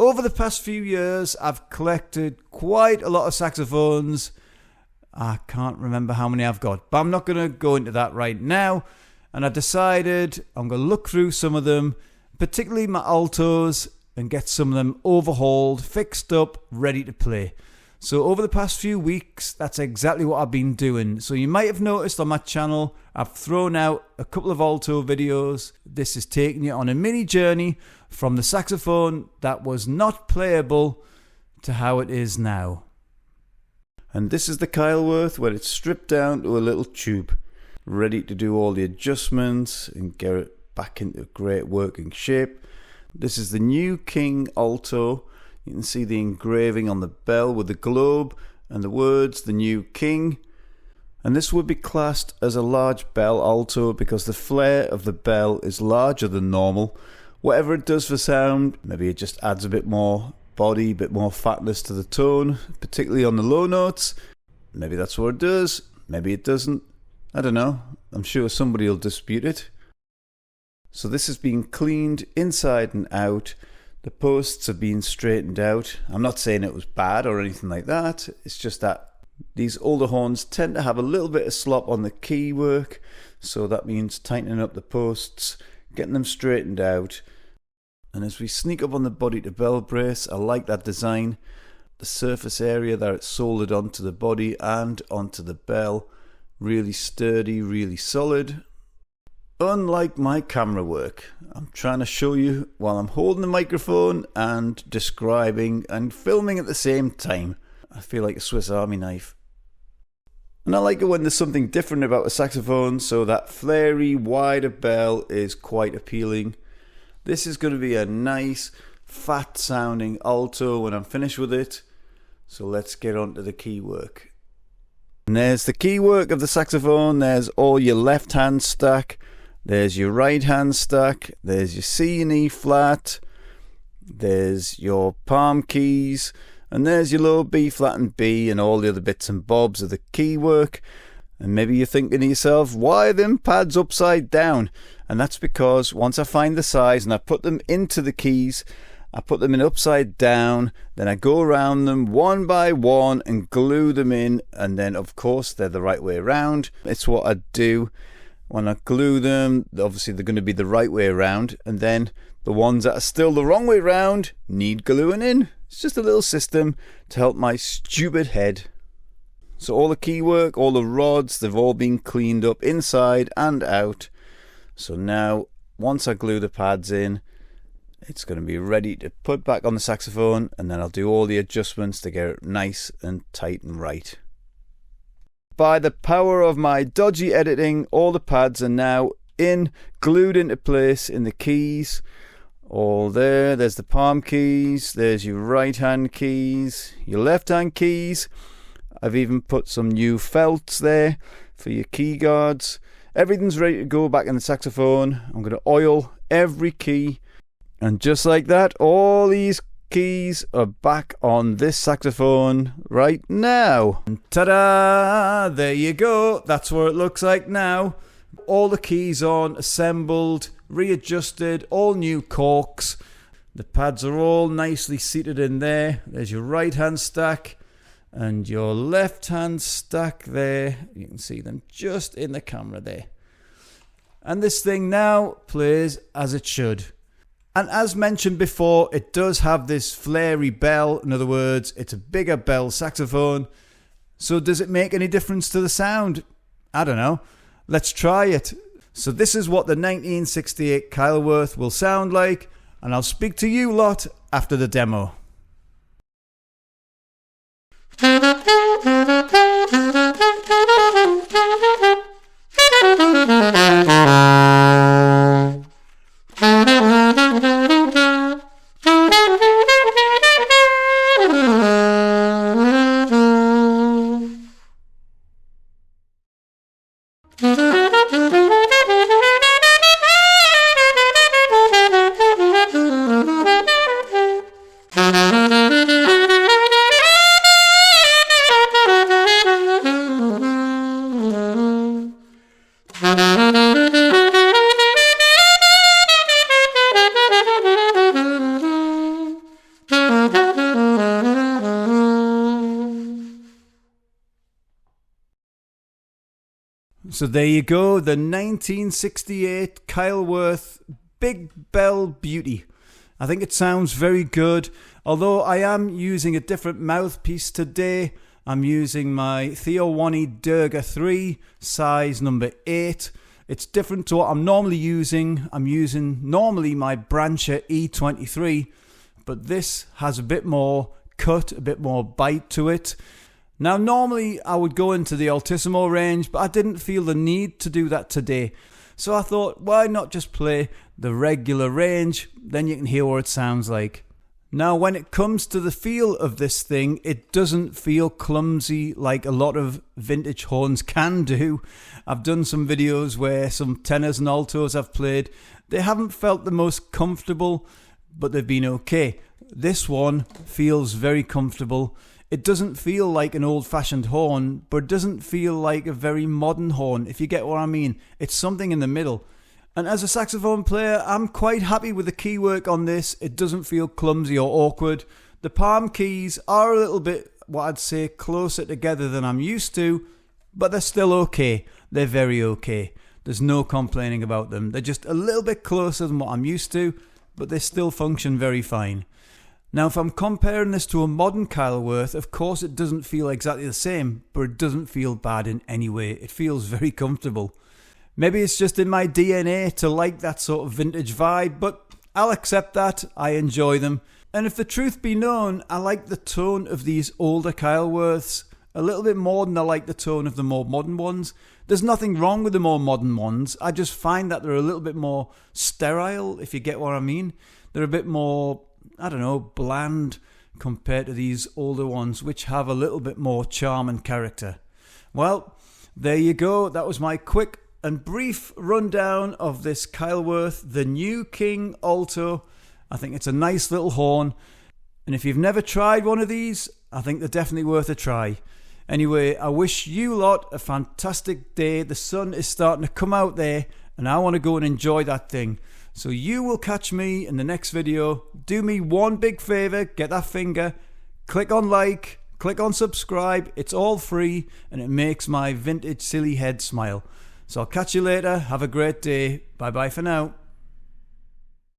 Over the past few years, I've collected quite a lot of saxophones. I can't remember how many I've got, but I'm not going to go into that right now. And I decided I'm going to look through some of them, particularly my altos, and get some of them overhauled, fixed up, ready to play. So over the past few weeks, that's exactly what I've been doing. So you might have noticed on my channel, I've thrown out a couple of alto videos. This is taking you on a mini journey from the saxophone that was not playable to how it is now. And this is the Keilwerth where it's stripped down to a little tube, ready to do all the adjustments and get it back into great working shape. This is the new King Alto. You can see the engraving on the bell with the globe and the words, the new King. And this would be classed as a large bell alto because the flare of the bell is larger than normal. Whatever it does for sound, maybe it just adds a bit more body, a bit more fatness to the tone, particularly on the low notes. Maybe that's what it does, maybe it doesn't. I don't know. I'm sure somebody will dispute it. So this has been cleaned inside and out. The posts have been straightened out. I'm not saying it was bad or anything like that. It's just that these older horns tend to have a little bit of slop on the key work. So that means tightening up the posts, getting them straightened out. And as we sneak up on the body to bell brace, I like that design. The surface area that it's soldered onto the body and onto the bell. Really sturdy, really solid. Unlike my camera work, I'm trying to show you while I'm holding the microphone and describing and filming at the same time. I feel like a Swiss Army knife. And I like it when there's something different about a saxophone, so that flary, wider bell is quite appealing. This is going to be a nice, fat sounding alto when I'm finished with it. So let's get on to the key work. And there's the key work of the saxophone. There's all your left hand stack. There's your right hand stack, there's your C and E flat, there's your palm keys, and there's your low B flat and B and all the other bits and bobs of the key work. And maybe you're thinking to yourself, why are them pads upside down? And that's because once I find the size and I put them into the keys, I put them in upside down, then I go around them one by one and glue them in, and then of course they're the right way around. It's what I do. When I glue them, obviously they're going to be the right way around, and then the ones that are still the wrong way around need gluing in. It's just a little system to help my stupid head. So all the key work, all the rods, they've all been cleaned up inside and out. So now, once I glue the pads in, it's going to be ready to put back on the saxophone, and then I'll do all the adjustments to get it nice and tight and right. By the power of my dodgy editing, all the pads are now glued into place in the keys. All there. There's the palm keys. There's your right hand keys. Your left hand keys. I've even put some new felts there for your key guards. Everything's ready to go back in the saxophone. I'm going to oil every key. And just like that, all these keys are back on this saxophone right now. And ta-da! There you go. That's what it looks like now. All the keys on, assembled, readjusted, all new corks. The pads are all nicely seated in there. There's your right hand stack and your left hand stack there. You can see them just in the camera there. And this thing now plays as it should. And as mentioned before, it does have this flary bell. In other words, it's a bigger bell saxophone. So does it make any difference to the sound? I don't know. Let's try it. So this is what the 1968 Keilwerth will sound like, and I'll speak to you lot after the demo. So there you go, the 1968 Keilwerth Big Bell Beauty. I think it sounds very good, although I am using a different mouthpiece today. I'm using my Theo Wanne Durga 3, size number 8. It's different to what I'm normally using. I'm using normally my Brancher E23, but this has a bit more cut, a bit more bite to it. Now, normally I would go into the Altissimo range, but I didn't feel the need to do that today. So I thought, why not just play the regular range? Then you can hear what it sounds like. Now, when it comes to the feel of this thing, it doesn't feel clumsy like a lot of vintage horns can do. I've done some videos where some tenors and altos I've played. They haven't felt the most comfortable, but they've been okay. This one feels very comfortable. It doesn't feel like an old-fashioned horn, but it doesn't feel like a very modern horn, if you get what I mean. It's something in the middle. And as a saxophone player, I'm quite happy with the key work on this. It doesn't feel clumsy or awkward. The palm keys are a little bit, what I'd say, closer together than I'm used to, but they're still okay. They're very okay. There's no complaining about them. They're just a little bit closer than what I'm used to, but they still function very fine. Now, if I'm comparing this to a modern Keilwerth, of course it doesn't feel exactly the same, but it doesn't feel bad in any way. It feels very comfortable. Maybe it's just in my DNA to like that sort of vintage vibe, but I'll accept that. I enjoy them. And if the truth be known, I like the tone of these older Keilwerths a little bit more than I like the tone of the more modern ones. There's nothing wrong with the more modern ones. I just find that they're a little bit more sterile, if you get what I mean. They're a bit more, I don't know, bland compared to these older ones, which have a little bit more charm and character. Well, there you go. That was my quick and brief rundown of this Keilwerth, the New King Alto. I think it's a nice little horn. And if you've never tried one of these, I think they're definitely worth a try. Anyway, I wish you lot a fantastic day. The sun is starting to come out there, and I want to go and enjoy that thing. So you will catch me in the next video. Do me one big favour, get that finger, click on like, click on subscribe. It's all free and it makes my vintage silly head smile. So I'll catch you later. Have a great day. Bye bye for now.